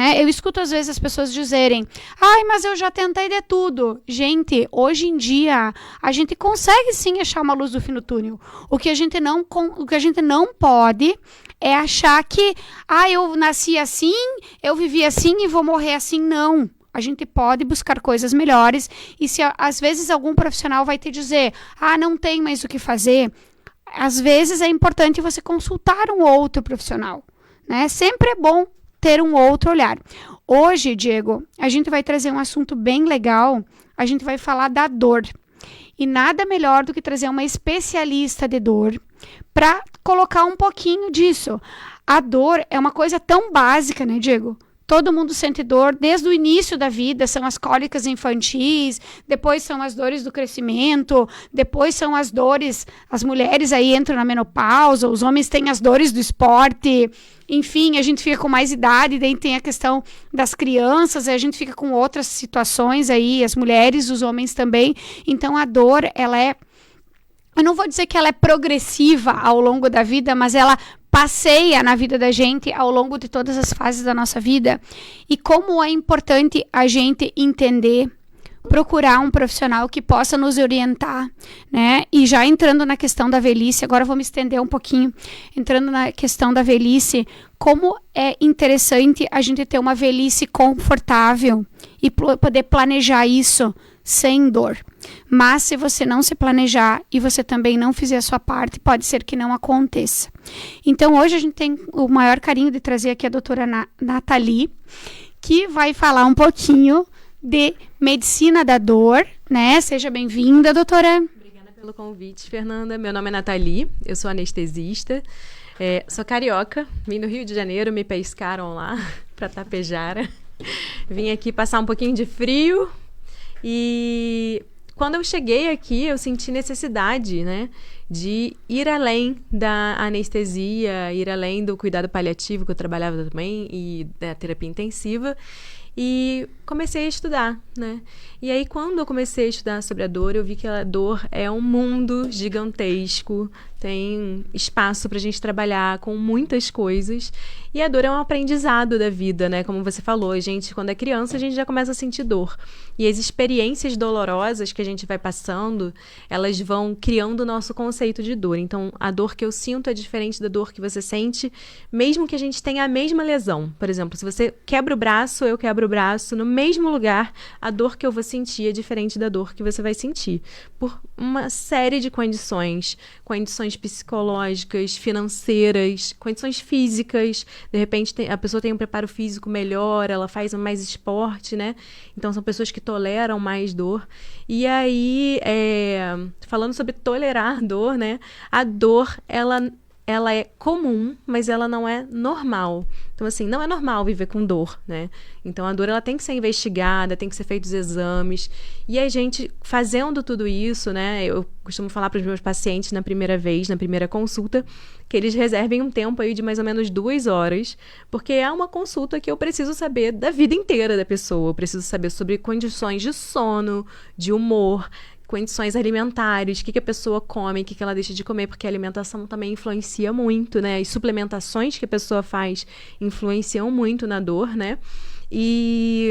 né? Eu escuto às vezes as pessoas dizerem, ai, mas eu já tentei de tudo. Gente, hoje em dia, a gente consegue sim achar uma luz do fim do túnel. O que a gente não pode é achar que, eu nasci assim, eu vivi assim e vou morrer assim. Não. A gente pode buscar coisas melhores e se às vezes algum profissional vai te dizer, não tem mais o que fazer, às vezes é importante você consultar um outro profissional, né? Sempre é bom ter um outro olhar. Hoje, Diego, a gente vai trazer um assunto bem legal, a gente vai falar da dor. E nada melhor do que trazer uma especialista de dor para colocar um pouquinho disso. A dor é uma coisa tão básica, né, Diego? Todo mundo sente dor desde o início da vida, são as cólicas infantis, depois são as dores do crescimento, depois são as dores, as mulheres aí entram na menopausa, os homens têm as dores do esporte, enfim, a gente fica com mais idade, daí tem a questão das crianças, a gente fica com outras situações aí, as mulheres, os homens também. Então a dor, ela é, eu não vou dizer que ela é progressiva ao longo da vida, mas ela passeia na vida da gente ao longo de todas as fases da nossa vida. E como é importante a gente entender, procurar um profissional que possa nos orientar, né? E já entrando na questão da velhice, agora eu vou me estender um pouquinho, entrando na questão da velhice, como é interessante a gente ter uma velhice confortável e poder planejar isso sem dor. Mas se você não se planejar e você também não fizer a sua parte, pode ser que não aconteça. Então hoje a gente tem o maior carinho de trazer aqui a doutora Nathalie, que vai falar um pouquinho de medicina da dor, né? Seja bem-vinda, doutora. Obrigada pelo convite, Fernanda. Meu nome é Nathalie, eu sou anestesista, sou carioca, vim do Rio de Janeiro, me pescaram lá para Tapejara. Vim aqui passar um pouquinho de frio e quando eu cheguei aqui eu senti necessidade, né, de ir além da anestesia, ir além do cuidado paliativo que eu trabalhava também e da terapia intensiva. E comecei a estudar, né? E aí, quando eu comecei a estudar sobre a dor, eu vi que a dor é um mundo gigantesco, tem espaço para a gente trabalhar com muitas coisas. E a dor é um aprendizado da vida, né? Como você falou, a gente, quando é criança, a gente já começa a sentir dor. E as experiências dolorosas que a gente vai passando, elas vão criando o nosso conceito de dor. Então, a dor que eu sinto é diferente da dor que você sente, mesmo que a gente tenha a mesma lesão. Por exemplo, se você quebra o braço, eu quebro o braço, no mesmo lugar, a dor que eu vou sentir é diferente da dor que você vai sentir. Por uma série de condições psicológicas, financeiras, condições físicas. De repente, a pessoa tem um preparo físico melhor, ela faz mais esporte, né? Então, são pessoas que toleram mais dor. E aí, falando sobre tolerar dor, né? A dor, ela é comum, mas ela não é normal. Então, assim, não é normal viver com dor, né? Então, a dor, ela tem que ser investigada, tem que ser feitos exames. E a gente, fazendo tudo isso, né? Eu costumo falar para os meus pacientes na primeira consulta, que eles reservem um tempo aí de mais ou menos 2 horas, porque é uma consulta que eu preciso saber da vida inteira da pessoa. Eu preciso saber sobre condições de sono, de humor, condições alimentares, o que a pessoa come, o que ela deixa de comer, porque a alimentação também influencia muito, né? As suplementações que a pessoa faz influenciam muito na dor, né? E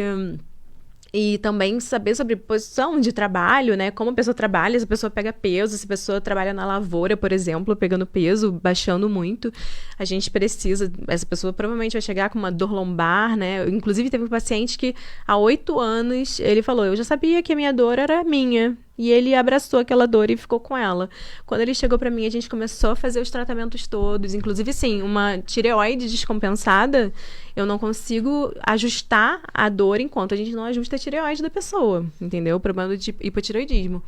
também saber sobre posição de trabalho, né? Como a pessoa trabalha, se a pessoa pega peso, se a pessoa trabalha na lavoura, por exemplo, pegando peso, baixando muito, a gente precisa, essa pessoa provavelmente vai chegar com uma dor lombar, né? Inclusive, teve um paciente que há 8 anos, ele falou, eu já sabia que a minha dor era minha. E ele abraçou aquela dor e ficou com ela. Quando ele chegou pra mim, a gente começou a fazer os tratamentos todos. Inclusive, sim, uma tireoide descompensada, eu não consigo ajustar a dor enquanto a gente não ajusta a tireoide da pessoa, entendeu? O problema do hipotireoidismo.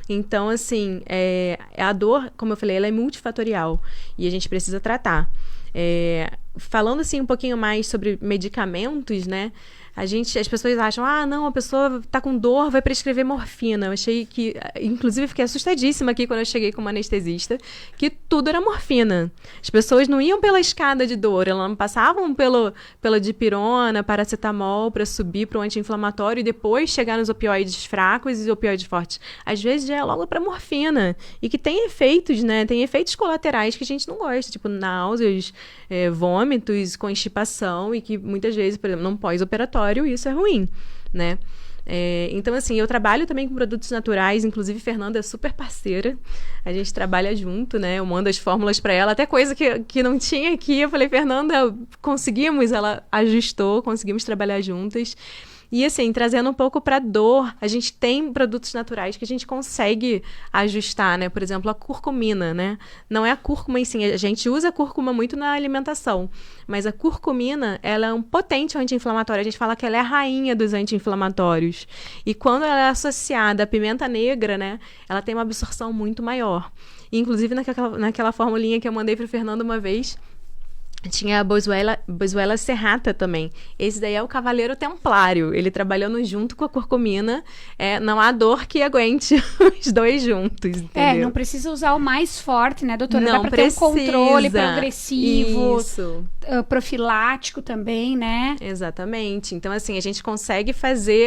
Então, assim, a dor, como eu falei, ela é multifatorial e a gente precisa tratar. Falando, assim, um pouquinho mais sobre medicamentos, né? As pessoas acham, não, a pessoa tá com dor, vai prescrever morfina. Eu achei que, inclusive, fiquei assustadíssima aqui quando eu cheguei como anestesista, que tudo era morfina. As pessoas não iam pela escada de dor, elas não passavam pela dipirona, paracetamol, para subir para o anti-inflamatório e depois chegar nos opioides fracos e opioides fortes. Às vezes já é logo para morfina. E que tem efeitos, né? Tem efeitos colaterais que a gente não gosta, tipo náuseas, vômitos, constipação, e que muitas vezes, por exemplo, num pós-operatório, isso é ruim, né? Então, assim, eu trabalho também com produtos naturais, inclusive Fernanda é super parceira, a gente trabalha junto, né? Eu mando as fórmulas para ela, até coisa que não tinha aqui, eu falei, Fernanda, conseguimos, ela ajustou, conseguimos trabalhar juntas. E assim, trazendo um pouco para dor, a gente tem produtos naturais que a gente consegue ajustar, né? Por exemplo, a curcumina, né? Não é a cúrcuma em si, a gente usa a cúrcuma muito na alimentação, mas a curcumina, ela é um potente anti-inflamatório, a gente fala que ela é a rainha dos anti-inflamatórios. E quando ela é associada à pimenta negra, né? Ela tem uma absorção muito maior. E, inclusive, naquela formulinha que eu mandei para o Fernando uma vez, tinha a Boswellia serrata também. Esse daí é o Cavaleiro Templário. Ele trabalhando junto com a curcumina. Não há dor que aguente os dois juntos, entendeu? Não precisa usar o mais forte, né, doutora? Não dá pra precisa. ter um controle progressivo, Isso. Profilático também, né? Exatamente. Então, assim, a gente consegue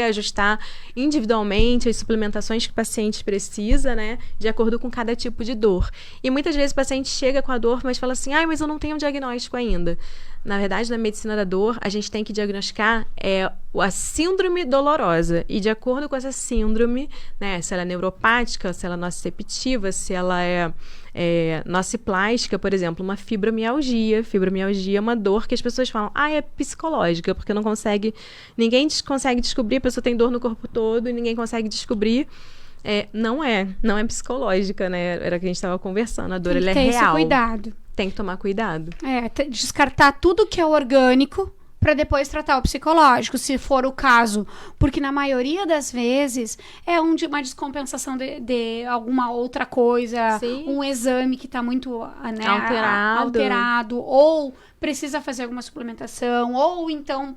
ajustar individualmente as suplementações que o paciente precisa, né, de acordo com cada tipo de dor. E muitas vezes o paciente chega com a dor, mas fala assim, mas eu não tenho diagnóstico ainda. Na verdade, na medicina da dor, a gente tem que diagnosticar a síndrome dolorosa. E de acordo com essa síndrome, né, se ela é neuropática, se ela é nociceptiva, se ela é nociplástica, por exemplo, uma fibromialgia. Fibromialgia é uma dor que as pessoas falam, é psicológica, porque ninguém consegue descobrir, a pessoa tem dor no corpo todo e ninguém consegue descobrir. Não é psicológica, né? Era o que a gente estava conversando, a dor ela é real. Tem que ter esse cuidado. Tem que tomar cuidado. Descartar tudo que é orgânico para depois tratar o psicológico, se for o caso. Porque na maioria das vezes é uma descompensação de alguma outra coisa. Sim. Um exame que está muito alterado, ou precisa fazer alguma suplementação, ou então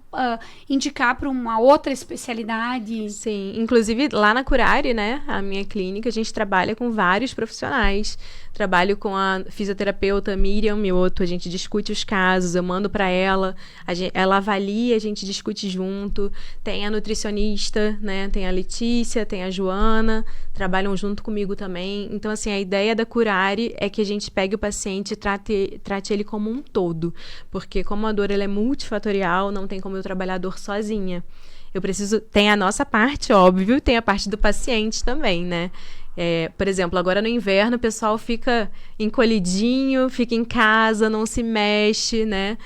indicar para uma outra especialidade. Sim, inclusive lá na Curare, né, a minha clínica, a gente trabalha com vários profissionais. Trabalho com a fisioterapeuta Miriam Mioto, a gente discute os casos, eu mando para ela, ela avalia, a gente discute junto. Tem a nutricionista, né, tem a Letícia, tem a Joana, trabalham junto comigo também. Então, assim, a ideia da Curare é que a gente pegue o paciente e trate ele como um todo. Porque como a dor ela é multifatorial, não tem como eu trabalhar a dor sozinha. Tem a nossa parte, óbvio, tem a parte do paciente também, né? Por exemplo, agora no inverno o pessoal fica encolhidinho, fica em casa, não se mexe, né?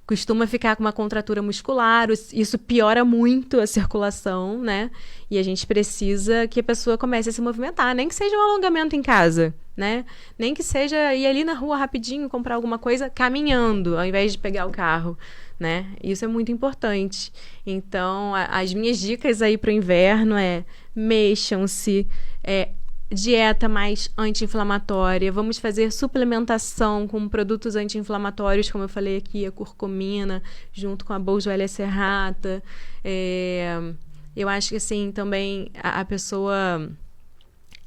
Costuma ficar com uma contratura muscular, isso piora muito a circulação, né? E a gente precisa que a pessoa comece a se movimentar, nem que seja um alongamento em casa, né? Nem que seja ir ali na rua rapidinho, comprar alguma coisa caminhando, ao invés de pegar o carro, né? Isso é muito importante. Então, as minhas dicas aí para o inverno mexam-se, dieta mais anti-inflamatória, vamos fazer suplementação com produtos anti-inflamatórios, como eu falei aqui, a curcumina, junto com a Boswellia serrata. Eu acho que, assim, também a pessoa...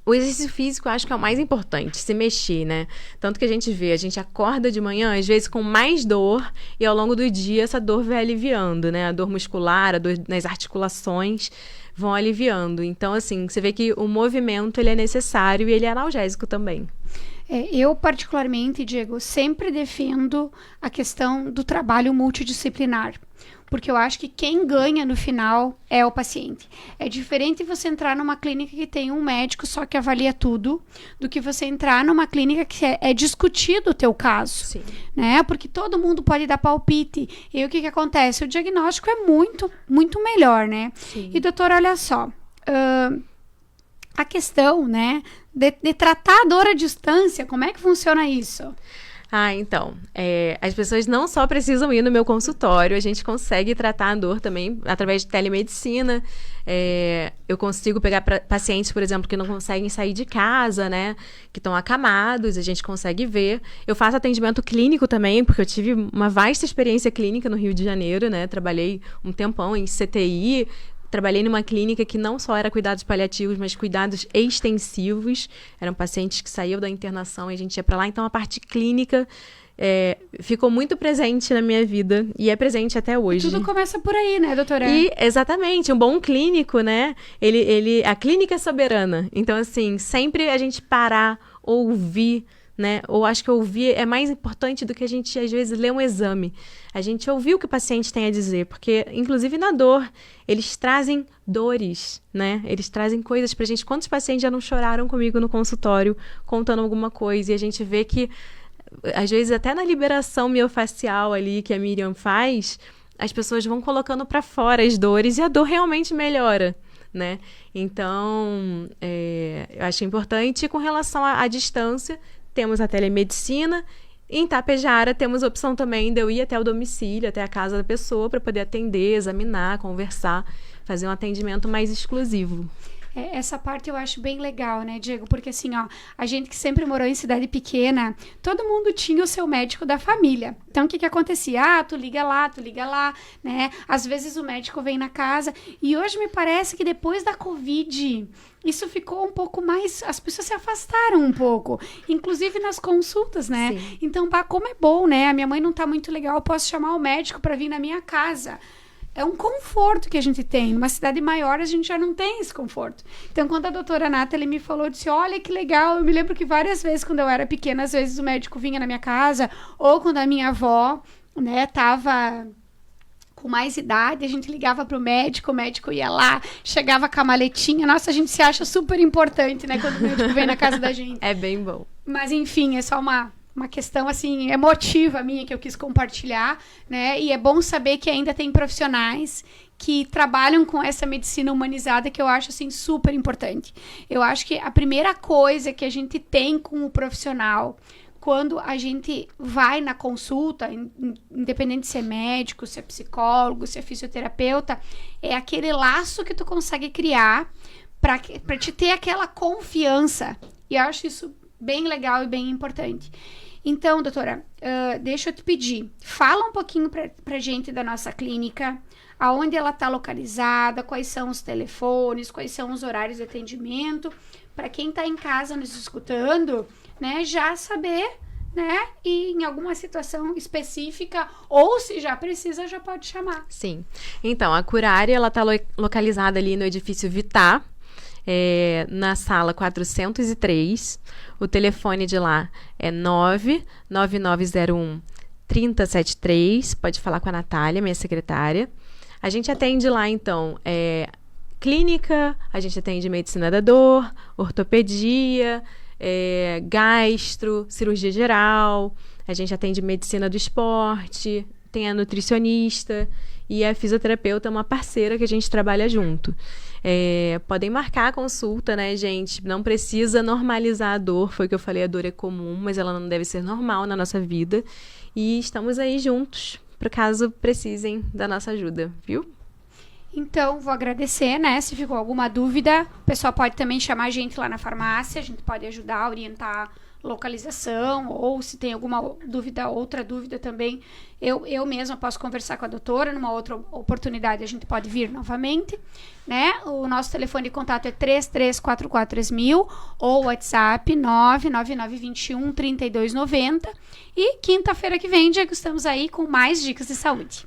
O exercício físico eu acho que é o mais importante, se mexer, né? Tanto que a gente acorda de manhã, às vezes com mais dor, e ao longo do dia essa dor vai aliviando, né? A dor muscular, a dor nas articulações vão aliviando. Então, assim, você vê que o movimento ele é necessário e ele é analgésico também. Eu, particularmente, Diego, sempre defendo a questão do trabalho multidisciplinar. Porque eu acho que quem ganha no final é o paciente. É diferente você entrar numa clínica que tem um médico só que avalia tudo, do que você entrar numa clínica que é discutido o teu caso. Sim. Né? Porque todo mundo pode dar palpite. E o que acontece? O diagnóstico é muito, muito melhor, né? Sim. E, doutora, olha só. A questão, né, de tratar a dor à distância, como é que funciona isso? Então, as pessoas não só precisam ir no meu consultório, a gente consegue tratar a dor também através de telemedicina. Eu consigo pegar pacientes, por exemplo, que não conseguem sair de casa, né? Que estão acamados, a gente consegue ver. Eu faço atendimento clínico também, porque eu tive uma vasta experiência clínica no Rio de Janeiro, né? Trabalhei um tempão em CTI, trabalhei numa clínica que não só era cuidados paliativos, mas cuidados extensivos. Eram pacientes que saíam da internação e a gente ia para lá. Então, a parte clínica ficou muito presente na minha vida e é presente até hoje. Tudo começa por aí, né, doutora? Exatamente. Um bom clínico, né? A clínica é soberana. Então, assim, sempre a gente parar, ouvir, né? Ou acho que ouvir é mais importante do que a gente, às vezes, ler um exame. A gente ouvir o que o paciente tem a dizer, porque, inclusive, na dor, eles trazem dores, né? Eles trazem coisas pra gente. Quantos pacientes já não choraram comigo no consultório, contando alguma coisa, e a gente vê que, às vezes, até na liberação miofacial ali que a Miriam faz, as pessoas vão colocando pra fora as dores e a dor realmente melhora, né? Então, eu acho importante. Com relação à distância, temos a telemedicina. Em Tapejara, temos a opção também de eu ir até o domicílio, até a casa da pessoa, para poder atender, examinar, conversar, fazer um atendimento mais exclusivo. Essa parte eu acho bem legal, né, Diego? Porque assim, ó, a gente que sempre morou em cidade pequena, todo mundo tinha o seu médico da família. Então, o que acontecia? Tu liga lá, né? Às vezes o médico vem na casa. E hoje me parece que depois da Covid, isso ficou um pouco mais... As pessoas se afastaram um pouco, inclusive nas consultas, né? Sim. Então, como é bom, né? A minha mãe não tá muito legal, eu posso chamar o médico para vir na minha casa. É um conforto que a gente tem. Numa cidade maior, a gente já não tem esse conforto. Então, quando a doutora Nathalie me falou, disse, olha que legal. Eu me lembro que várias vezes, quando eu era pequena, às vezes o médico vinha na minha casa, ou quando a minha avó, né, tava com mais idade, a gente ligava pro médico, o médico ia lá, chegava com a maletinha. Nossa, a gente se acha super importante, né, quando o médico vem na casa da gente. É bem bom. Mas, enfim, é só uma questão, assim, emotiva minha que eu quis compartilhar, né? E é bom saber que ainda tem profissionais que trabalham com essa medicina humanizada, que eu acho, assim, super importante. Eu acho que a primeira coisa que a gente tem com o profissional, quando a gente vai na consulta, independente se é médico, se é psicólogo, se é fisioterapeuta, é aquele laço que tu consegue criar para te ter aquela confiança. E eu acho isso bem legal e bem importante. Então, doutora, deixa eu te pedir, fala um pouquinho pra gente da nossa clínica, aonde ela está localizada, quais são os telefones, quais são os horários de atendimento, para quem está em casa nos escutando, né, já saber, né, e em alguma situação específica, ou se já precisa, já pode chamar. Sim. Então, a Curária, ela está localizada ali no edifício Vitar, na sala 403. O telefone de lá é 99901 3073. Pode falar com a Natália, minha secretária. A gente atende lá, então, clínica, a gente atende medicina da dor, ortopedia, gastro, cirurgia geral, a gente atende medicina do esporte, tem a nutricionista e a fisioterapeuta é uma parceira que a gente trabalha junto. Podem marcar a consulta, né, gente? Não precisa normalizar a dor, foi o que eu falei, a dor é comum, mas ela não deve ser normal na nossa vida. E estamos aí juntos, para caso precisem da nossa ajuda, viu? Então, vou agradecer, né? Se ficou alguma dúvida, o pessoal pode também chamar a gente lá na farmácia, a gente pode ajudar, orientar localização, ou se tem alguma outra dúvida também, eu mesma posso conversar com a doutora, numa outra oportunidade a gente pode vir novamente, né? O nosso telefone de contato é 33443000 ou WhatsApp 99921 3290, e quinta-feira que vem, Diego, estamos aí com mais dicas de saúde.